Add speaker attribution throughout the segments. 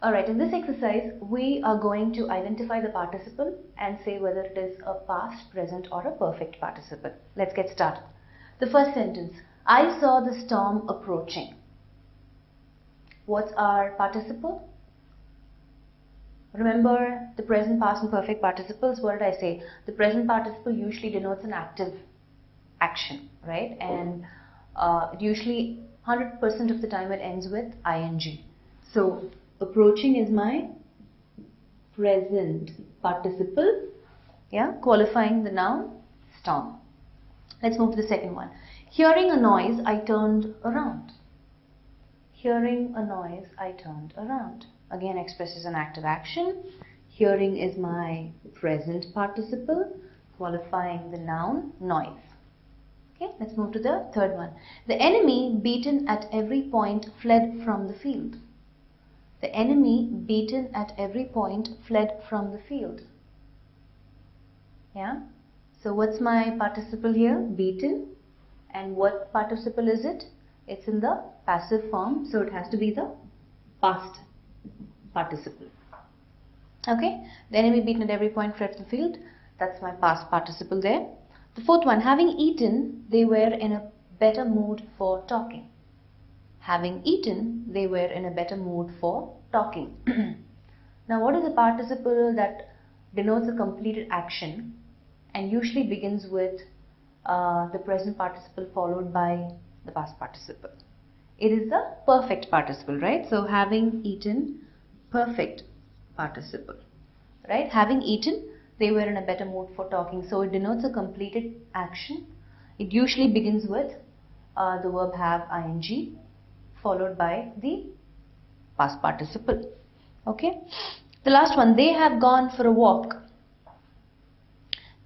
Speaker 1: Alright, in this exercise, we are going to identify the participle and say whether it is a past, present or a perfect participle. Let's get started. The first sentence, I saw the storm approaching. What's our participle? Remember the present, past and perfect participles. What did I say? The present participle usually denotes an active action, right? And usually 100% of the time it ends with ing. So approaching is my present participle, yeah, qualifying the noun storm. Let's move to the second one. Hearing a noise, I turned around. Hearing a noise, I turned around. Again expresses an active action. Hearing is my present participle, qualifying the noun noise. Okay, let's move to the third one. The enemy, beaten at every point, fled from the field. The enemy, beaten at every point, fled from the field. Yeah. So what's my participle here? Beaten. And what participle is it? It's in the passive form, so it has to be the past participle. Okay. The enemy, beaten at every point, fled from the field. That's my past participle there. The fourth one, having eaten, they were in a better mood for talking. Having eaten, they were in a better mood for talking. Now, what is a participle that denotes a completed action and usually begins with the present participle followed by the past participle? It is the perfect participle, right? So, having eaten, perfect participle, right? Having eaten, they were in a better mood for talking. So, it denotes a completed action. It usually begins with the verb have ing followed by the past participle. Okay. The last one, they have gone for a walk.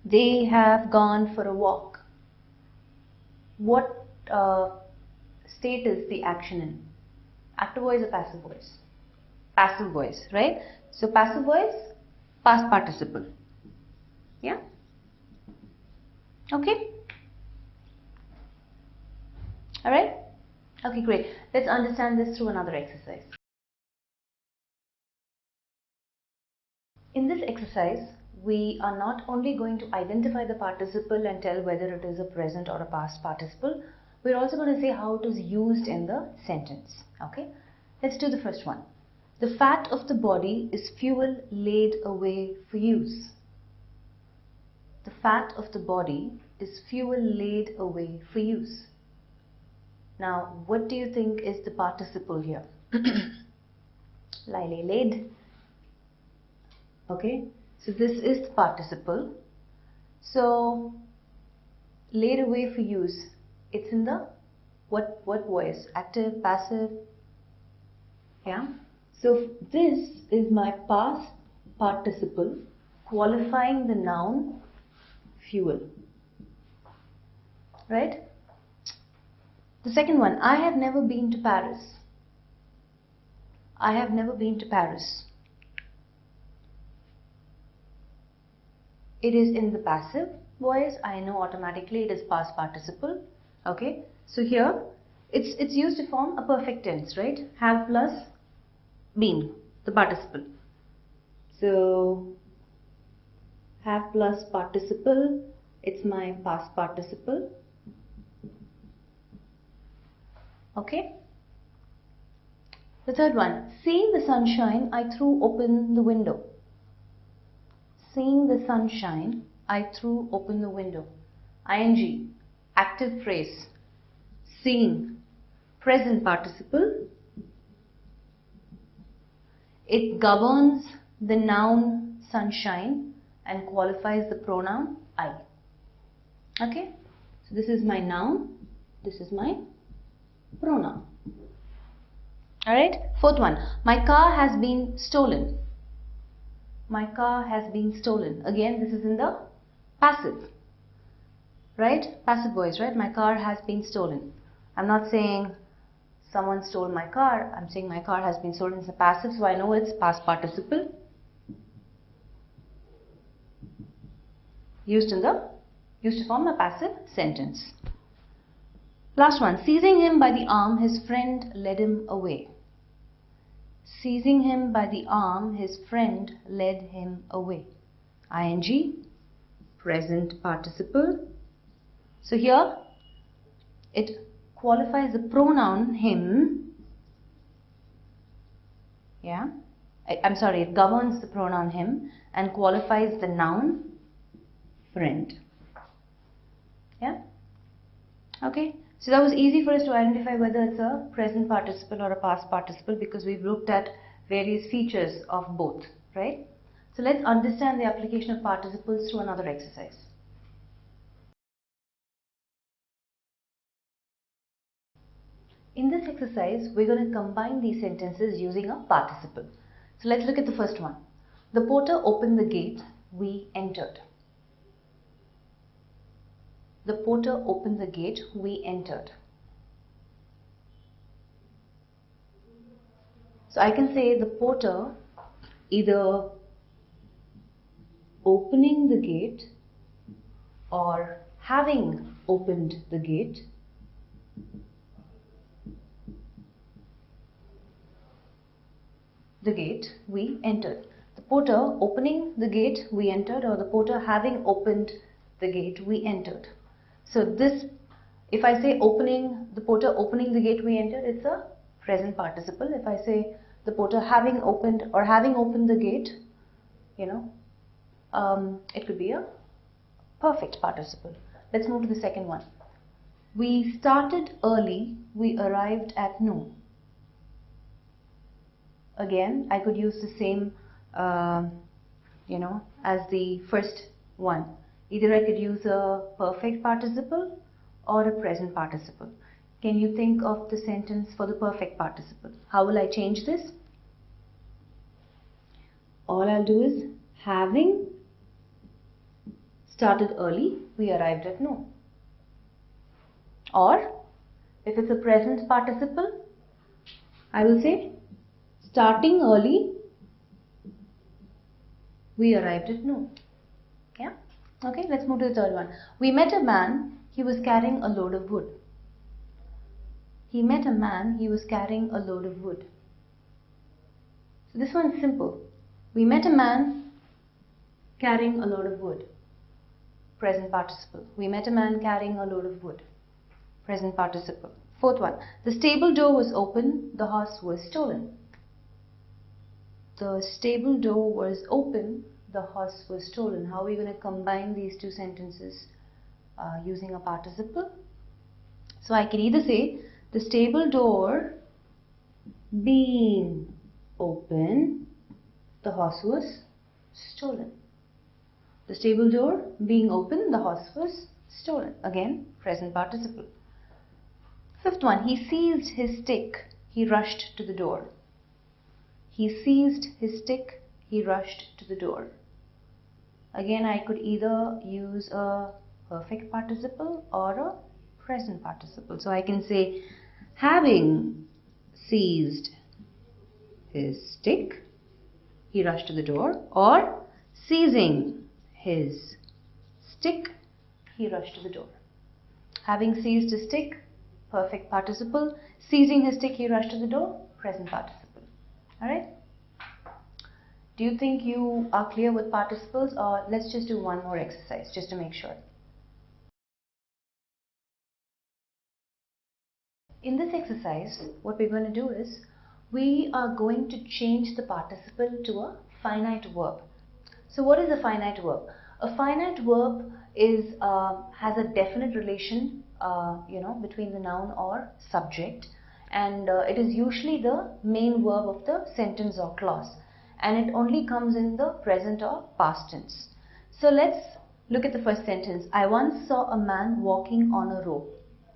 Speaker 1: They have gone for a walk. What state is the action in? Active voice or passive voice? Passive voice, right? So passive voice, past participle. Yeah. Okay. All right. Okay, great. Let's understand this through another exercise. In this exercise, we are not only going to identify the participle and tell whether it is a present or a past participle, we're also going to say how it is used in the sentence. Okay, let's do the first one. The fat of the body is fuel laid away for use. The fat of the body is fuel laid away for use. Now, what do you think is the participle here? Lie, lay, laid. Okay, so this is the participle. So, laid away for use. It's in the what voice? Active, passive? Yeah. So, this is my past participle qualifying the noun fuel. Right? The second one, I have never been to Paris. I have never been to Paris. It is in the passive voice. I know automatically it is past participle. Okay. So here it's used to form a perfect tense, right? Have plus been, the participle. So have plus participle, it's my past participle. Okay. The third one, seeing the sunshine, I threw open the window. Seeing the sunshine, I threw open the window. ing, active phrase. Seeing, present participle. It governs the noun sunshine and qualifies the pronoun I. Okay. So this is my noun. This is my pronoun. Alright, fourth one. My car has been stolen. My car has been stolen. Again, this is in the passive. Right? Passive voice, right? My car has been stolen. I'm not saying someone stole my car. I'm saying my car has been stolen. It's a passive, so I know it's past participle. Used to form a passive sentence. Last one, seizing him by the arm, his friend led him away. Seizing him by the arm, his friend led him away. ing, present participle. So here it qualifies the pronoun him. Yeah, I'm sorry, it governs the pronoun him and qualifies the noun friend. Yeah, okay. So that was easy for us to identify whether it's a present participle or a past participle because we've looked at various features of both, right? So let's understand the application of participles through another exercise. In this exercise, we're going to combine these sentences using a participle. So let's look at the first one. The porter opened the gate, we entered. The porter opened the gate, we entered. So I can say the porter either opening the gate or having opened the gate. The gate, we entered. The porter opening the gate, we entered, or the porter having opened the gate, we entered. So this, if I say opening, the porter opening the gate, we entered, it's a present participle. If I say the porter having opened or having opened the gate, it could be a perfect participle. Let's move to the second one. We started early, we arrived at noon. Again, I could use the same, as the first one. Either I could use a perfect participle or a present participle. Can you think of the sentence for the perfect participle? How will I change this? All I'll do is having started early, we arrived at noon. Or if it's a present participle, I will say starting early, we arrived at noon. Yeah? Okay, let's move to the third one. We met a man, he was carrying a load of wood. He met a man, he was carrying a load of wood. So this one's simple. We met a man carrying a load of wood. Present participle. We met a man carrying a load of wood. Present participle. Fourth one. The stable door was open, the horse was stolen. The stable door was open, the horse was stolen. How are we going to combine these two sentences using a participle? So I can either say the stable door being open, the horse was stolen. The stable door being open, the horse was stolen. Again, present participle. Fifth one, he seized his stick, he rushed to the door. He seized his stick, he rushed to the door. Again, I could either use a perfect participle or a present participle. So I can say, having seized his stick, he rushed to the door, or seizing his stick, he rushed to the door. Having seized his stick, perfect participle. Seizing his stick, he rushed to the door, present participle. Alright? Do you think you are clear with participles, or let's just do one more exercise just to make sure. In this exercise, what we're going to do is we are going to change the participle to a finite verb. So what is a finite verb? A finite verb is has a definite relation between the noun or subject, and it is usually the main verb of the sentence or clause, and it only comes in the present or past tense. So let's look at the first sentence. I once saw a man walking on a rope.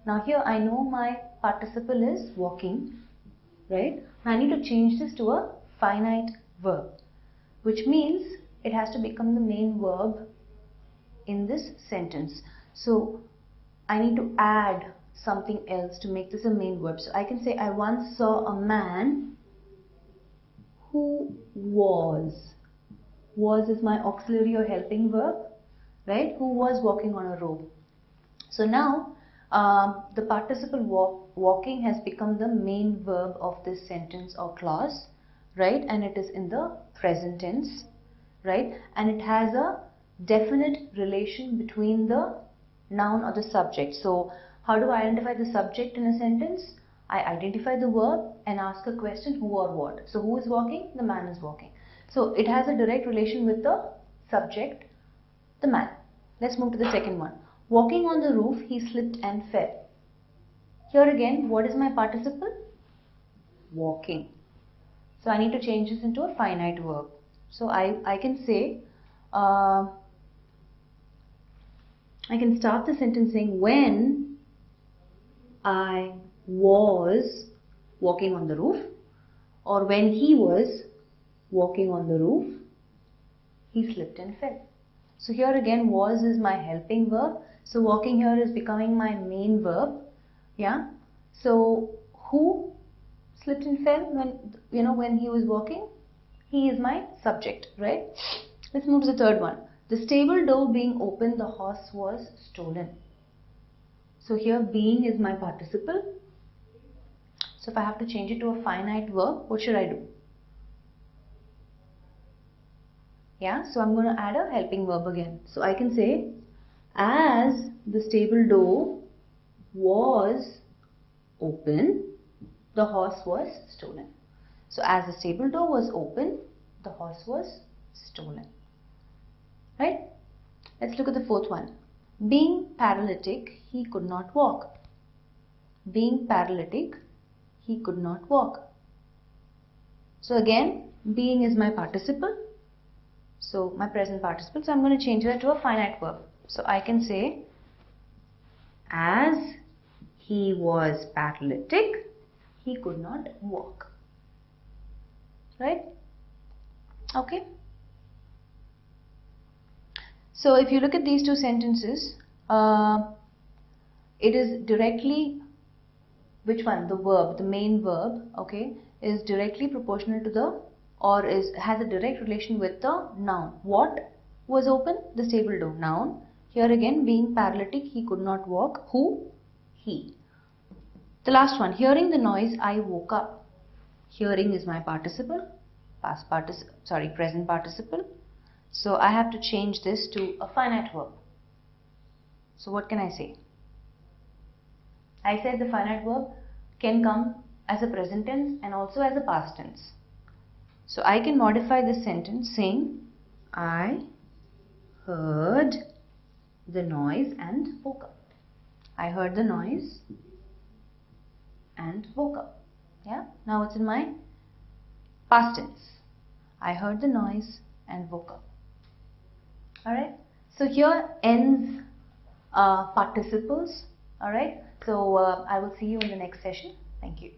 Speaker 1: Now here I know my participle is walking, right? I need to change this to a finite verb, which means it has to become the main verb in this sentence. So I need to add something else to make this a main verb. So I can say I once saw a man who was. Was is my auxiliary or helping verb, right? Who was walking on a rope. So now the participle walking has become the main verb of this sentence or clause, right? And it is in the present tense, right? And it has a definite relation between the noun or the subject. So how do I identify the subject in a sentence? I identify the verb and ask a question, who or what. So who is walking? The man is walking. So it has a direct relation with the subject, the man. Let's move to the second one. Walking on the roof, he slipped and fell. Here again, what is my participle? Walking. So I need to change this into a finite verb. So I can say, I can start the sentence saying, when I was walking on the roof, or when he was walking on the roof, he slipped and fell. So here again, was is my helping verb. So walking here is becoming my main verb. Yeah. So who slipped and fell when he was walking? He is my subject, right? Let's move to the third one. The stable door being open, the horse was stolen. So here being is my participle. So if I have to change it to a finite verb, what should I do? Yeah, so I'm going to add a helping verb again. So I can say, as the stable door was open, the horse was stolen. So as the stable door was open, the horse was stolen. Right? Let's look at the fourth one. Being paralytic, he could not walk. Being paralytic, he could not walk. So again, being is my participle. So my present participle. So I'm going to change that to a finite verb. So I can say, as he was paralytic, he could not walk. Right? Okay. So if you look at these two sentences, it is directly, which one? The verb, the main verb, okay, is directly proportional to the, or has a direct relation with the noun. What was open? The stable door. Noun. Here again, being paralytic, he could not walk. Who? He. The last one, hearing the noise, I woke up. Hearing is my participle, present participle. So I have to change this to a finite verb. So what can I say? I said the finite verb can come as a present tense and also as a past tense. So I can modify this sentence saying, I heard the noise and woke up. I heard the noise and woke up. Yeah. Now it's in my past tense. I heard the noise and woke up. Alright. So here ends participles. Alright. So I will see you in the next session. Thank you.